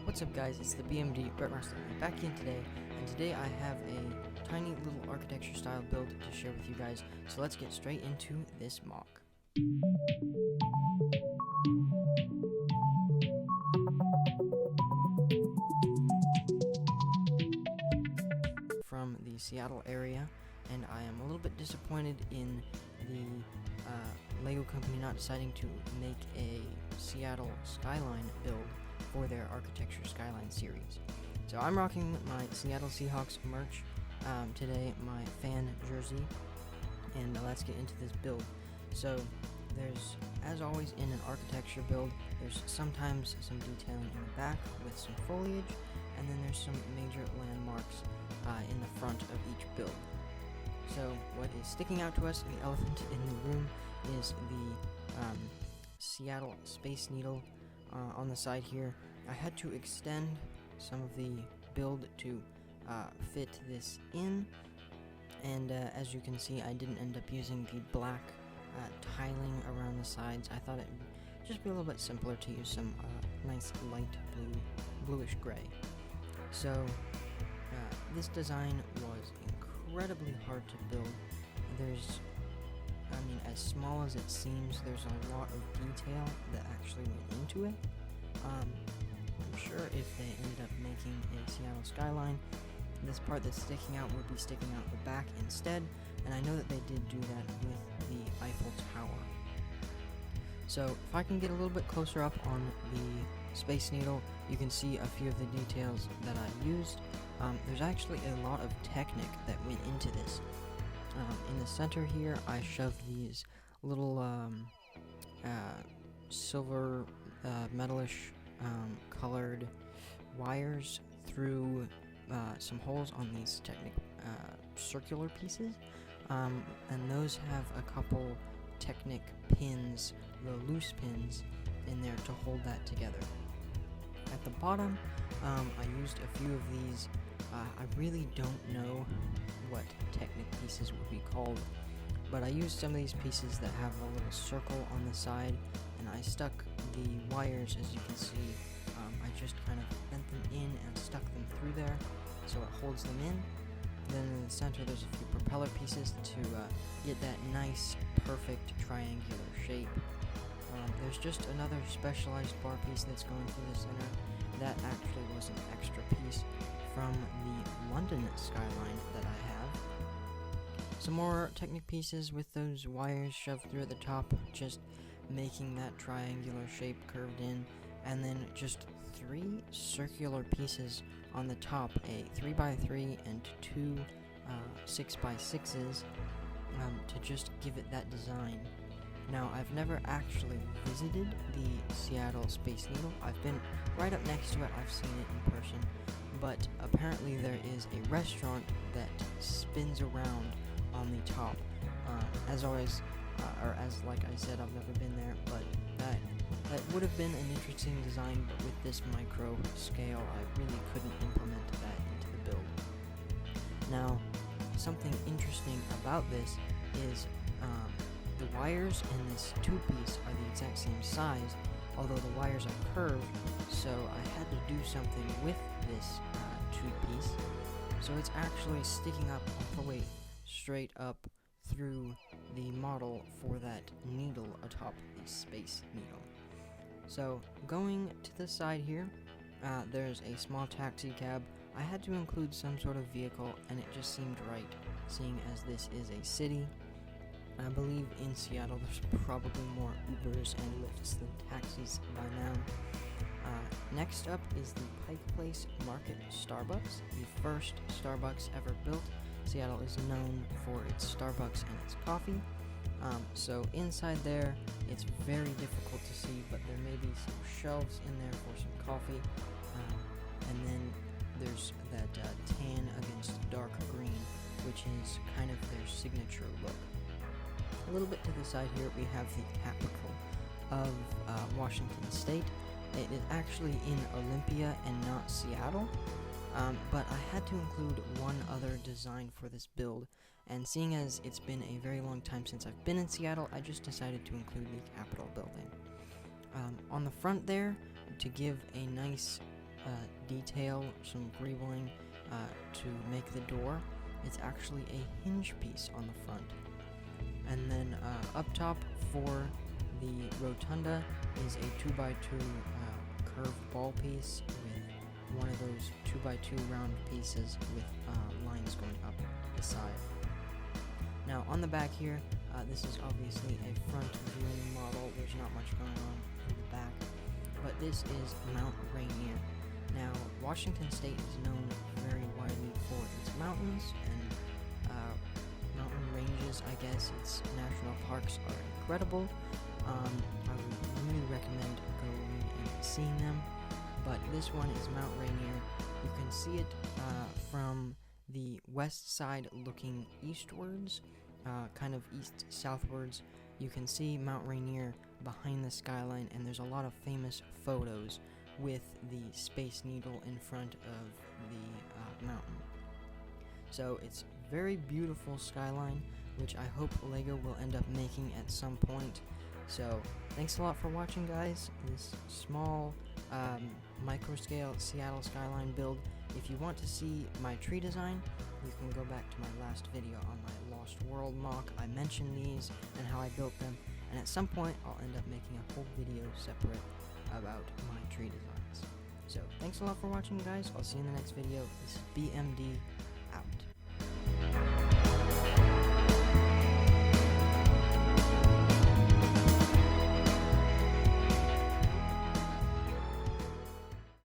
What's up guys, it's the BMD Brett Marston back in today, and today I have a tiny little architecture style build to share with you guys, so let's get straight into this mock. From the Seattle area, and I am a little bit disappointed in the Lego company not deciding to make a Seattle Skyline build for their Architecture Skyline series. So I'm rocking my Seattle Seahawks merch today, my fan jersey, and let's get into this build. So there's, as always in an architecture build, there's sometimes some detailing in the back with some foliage, and then there's some major landmarks in the front of each build. So what is sticking out to us, the elephant in the room, is the Seattle Space Needle on the side here. I had to extend some of the build to fit this in, and as you can see, I didn't end up using the black tiling around the sides. I thought it would just be a little bit simpler to use some nice light bluish gray. So this design was incredibly hard to build. As small as it seems, there's a lot of detail that actually went into it. I'm sure if they ended up making a Seattle Skyline, this part that's sticking out would be sticking out the back instead, and I know that they did do that with the Eiffel Tower. So if I can get a little bit closer up on the Space Needle, you can see a few of the details that I used. There's actually a lot of technique that went into this. In the center here, I shoved these little silver metalish colored wires through some holes on these circular pieces, and those have a couple Technic pins, the loose pins, in there to hold that together. At the bottom, I used a few of these. I really don't know what Technic pieces would be called, but I used some of these pieces that have a little circle on the side, and I stuck the wires, as you can see. I just kind of bent them in and stuck them through there so it holds them in. Then in the center there's a few propeller pieces to get that nice, perfect triangular shape. There's just another specialized bar piece that's going through the center. That actually was an extra piece from the London Skyline that I have. Some more Technic pieces with those wires shoved through at the top, just making that triangular shape curved in, and then just 3 circular pieces on the top, a 3x3 and 2 6x6s, to just give it that design. Now, I've never actually visited the Seattle Space Needle. I've been right up next to it, I've seen it in person, but apparently there is a restaurant that spins around on the top. As always, like I said, I've never been there, but that would have been an interesting design, but with this micro scale, I really couldn't implement that into the build. Now, something interesting about this is the wires in this two-piece are the exact same size, although the wires are curved, so I had to do something with this two-piece. So it's actually sticking up all the way straight up through the model for that needle atop the Space Needle. So going to the side here, there's a small taxi cab. I had to include some sort of vehicle, and it just seemed right, seeing as this is a city. I believe in Seattle there's probably more Ubers and Lyfts than taxis by now. Next up is the Pike Place Market Starbucks, the first Starbucks ever built. Seattle is known for its Starbucks and its coffee. So inside there, it's very difficult to see, but there may be some shelves in there for some coffee. And then there's that tan against dark green, which is kind of their signature look. A little bit to the side here, we have the capital of Washington State. It is actually in Olympia and not Seattle, but I had to include one other design for this build, and seeing as it's been a very long time since I've been in Seattle, I just decided to include the Capitol building. On the front there, to give a nice detail, some greebling to make the door. It's actually a hinge piece on the front. And then up top for the rotunda is a 2x2 curved ball piece with one of those 2x2 round pieces with lines going up the side. Now on the back here, this is obviously a front viewing model. There's not much going on in the back, but this is Mount Rainier. Now Washington State is known very widely for its mountains and mountain ranges. I guess its national parks are incredible. I would really recommend going and seeing them. But this one is Mount Rainier. You can see it from the west side looking eastwards, kind of east-southwards. You can see Mount Rainier behind the skyline, and there's a lot of famous photos with the Space Needle in front of the mountain. So it's very beautiful skyline, which I hope LEGO will end up making at some point. So thanks a lot for watching, guys. This small micro-scale Seattle skyline build. If you want to see my tree design, you can go back to my last video on my Lost World mock. I mentioned these and how I built them, and at some point I'll end up making a whole video separate about my tree designs. So thanks a lot for watching, guys. I'll see you in the next video. This is BMD out.